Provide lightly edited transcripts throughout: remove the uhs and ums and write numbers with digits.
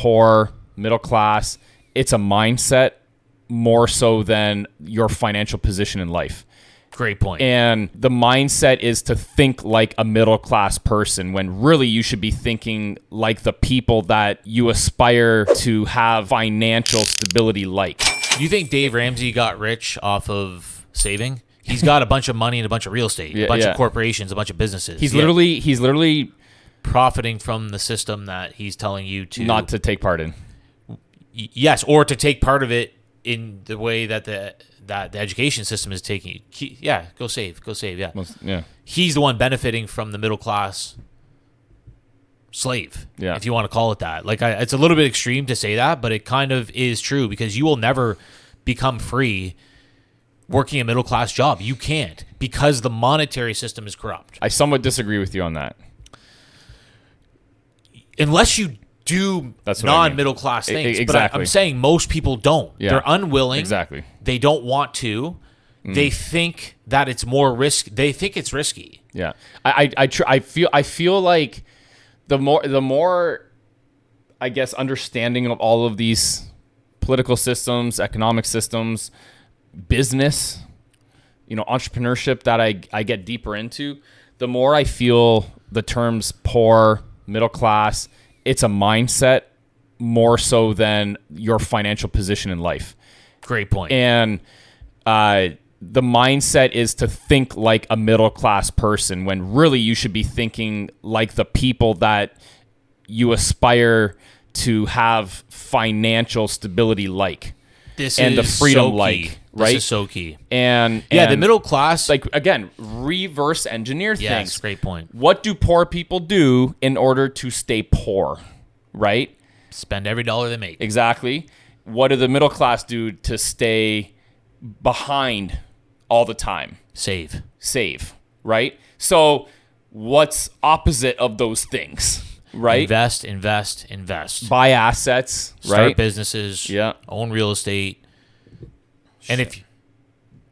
poor, middle class. It's a mindset more so than your financial position in life. Great point. And the mindset is to think like a middle class person when really you should be thinking like the people that you aspire to have financial stability like. Do you think Dave Ramsey got rich off of saving? He's got a bunch of money and a bunch of real estate, a bunch of corporations, a bunch of businesses. He's literally profiting from the system that he's telling you to not to take part in. Yes, or to take part of it in the way that the education system is taking. Yeah, go save. Yeah. Yeah. He's the one benefiting from the middle class slave, if you want to call it that. Like, it's a little bit extreme to say that, but it kind of is true because you will never become free working a middle class job. You can't because the monetary system is corrupt. I somewhat disagree with you on that. Unless you do non-middle class things. Exactly. But I'm saying most people don't. Yeah. They're unwilling. Exactly. They don't want to. They think that it's more risk. They think it's risky. Yeah. I feel like the more I guess understanding of all of these political systems, economic systems, business, entrepreneurship that I get deeper into, the more I feel the terms poor, middle class, it's a mindset more so than your financial position in life. Great point. And the mindset is to think like a middle class person when really you should be thinking like the people that you aspire to have financial stability like. This and is the freedom so key. Like, right? This is so key. And the middle class, like, again, reverse engineer things. Yes, great point. What do poor people do in order to stay poor, right? Spend every dollar they make. Exactly. What do the middle class do to stay behind all the time? Save, right? So what's opposite of those things? Right. Invest. Buy assets. Start businesses. Yeah. Own real estate. And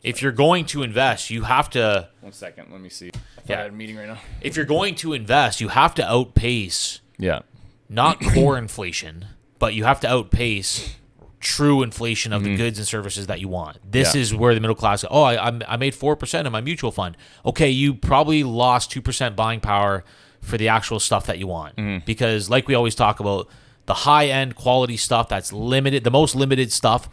if you're going to invest, you have to. 1 second. Let me see. I had a meeting right now. If you're going to invest, you have to outpace. Yeah. Not core inflation, but you have to outpace true inflation of the goods and services that you want. This is where the middle class. Oh, I made 4% in my mutual fund. Okay, you probably lost 2% buying power for the actual stuff that you want. Because like we always talk about, the high-end quality stuff that's limited, the most limited stuff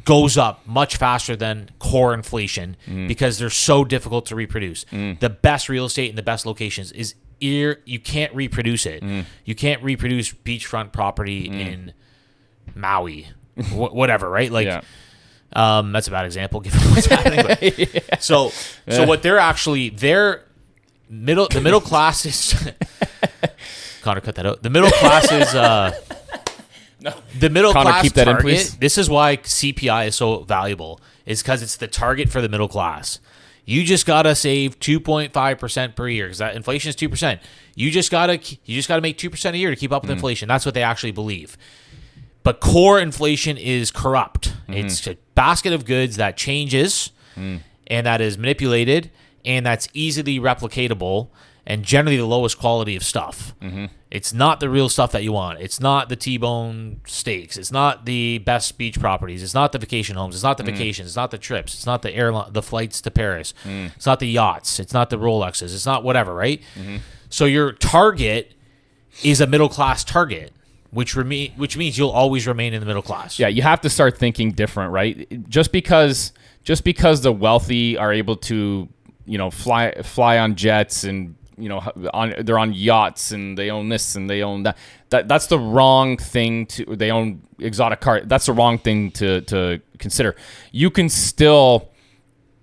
goes up much faster than core inflation because they're so difficult to reproduce. The best real estate in the best locations is you can't reproduce it. You can't reproduce beachfront property in Maui, whatever, right? Like, that's a bad example given what's happening. But, so what the middle class is Connor, cut that out. The middle class is no. The middle Connor, class keep that target. In, please. This is why CPI is so valuable. Is because it's the target for the middle class. You just gotta save 2.5% per year because that inflation is 2%. You just gotta make 2% a year to keep up with inflation. That's what they actually believe. But core inflation is corrupt. It's a basket of goods that changes and that is manipulated and that's easily replicatable and generally the lowest quality of stuff. It's not the real stuff that you want. It's not the T-bone steaks. It's not the best beach properties. It's not the vacation homes. It's not the vacations. It's not the trips. It's not the flights to Paris. It's not the yachts. It's not the Rolexes. It's not whatever, right? So your target is a middle class target, which means you'll always remain in the middle class. Yeah, you have to start thinking different, right? Just because the wealthy are able to, fly on jets and they're on yachts and they own this and they own that. That's the wrong thing they own exotic cars. That's the wrong thing to consider. You can still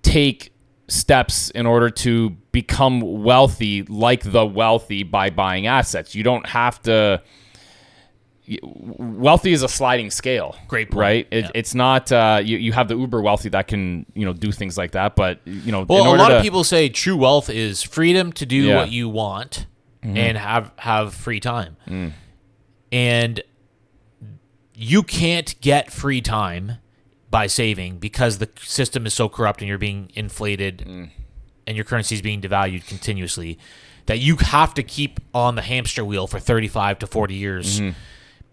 take steps in order to become wealthy like the wealthy by buying assets. You don't have to. Wealthy is a sliding scale. Great point. Right? It's not you have the uber wealthy that can do things like that, but well, a lot of people say true wealth is freedom to do what you want and have free time. And you can't get free time by saving because the system is so corrupt and you're being inflated and your currency is being devalued continuously that you have to keep on the hamster wheel for 35 to 40 years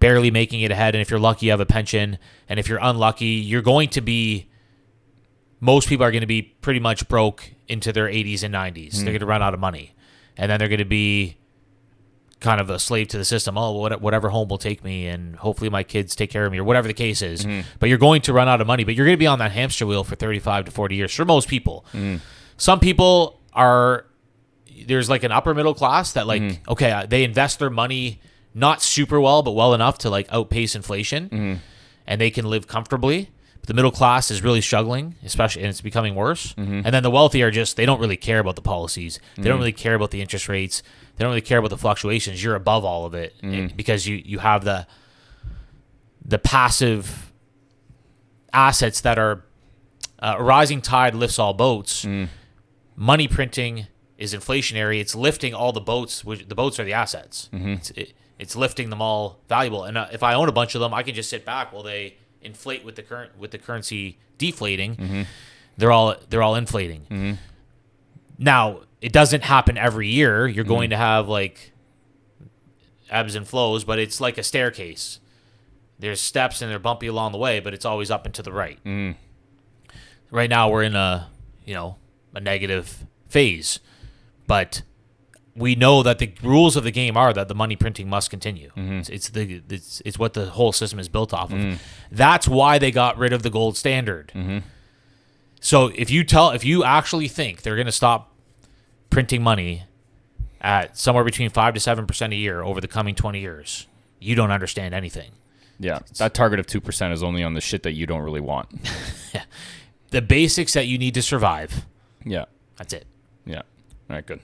barely making it ahead. And if you're lucky, you have a pension. And if you're unlucky, you're going to be, most people are going to be pretty much broke into their 80s and 90s. They're going to run out of money. And then they're going to be kind of a slave to the system. Oh, whatever home will take me, and hopefully my kids take care of me, or whatever the case is. But you're going to run out of money, but you're going to be on that hamster wheel for 35 to 40 years for most people. Some people are, there's like an upper middle class that like, okay, they invest their money not super well, but well enough to like outpace inflation, and they can live comfortably. But the middle class is really struggling, especially, and it's becoming worse. And then the wealthy are just, they don't really care about the policies. They don't really care about the interest rates. They don't really care about the fluctuations. You're above all of it because you have the passive assets that are a rising tide lifts all boats. Money printing is inflationary. It's lifting all the boats. Which the boats are the assets. It's lifting them all valuable. And if I own a bunch of them, I can just sit back while they inflate with the currency deflating. They're all inflating. Now, it doesn't happen every year. You're going to have like ebbs and flows, but it's like a staircase. There's steps and they're bumpy along the way, but it's always up and to the right. Right now we're in a negative phase, but we know that the rules of the game are that the money printing must continue. It's what the whole system is built off of. That's why they got rid of the gold standard. So if you actually think they're going to stop printing money at somewhere between 5 to 7% a year over the coming 20 years, you don't understand anything. Yeah, that target of 2% is only on the shit that you don't really want. The basics that you need to survive. Yeah. That's it. Yeah. All right, good.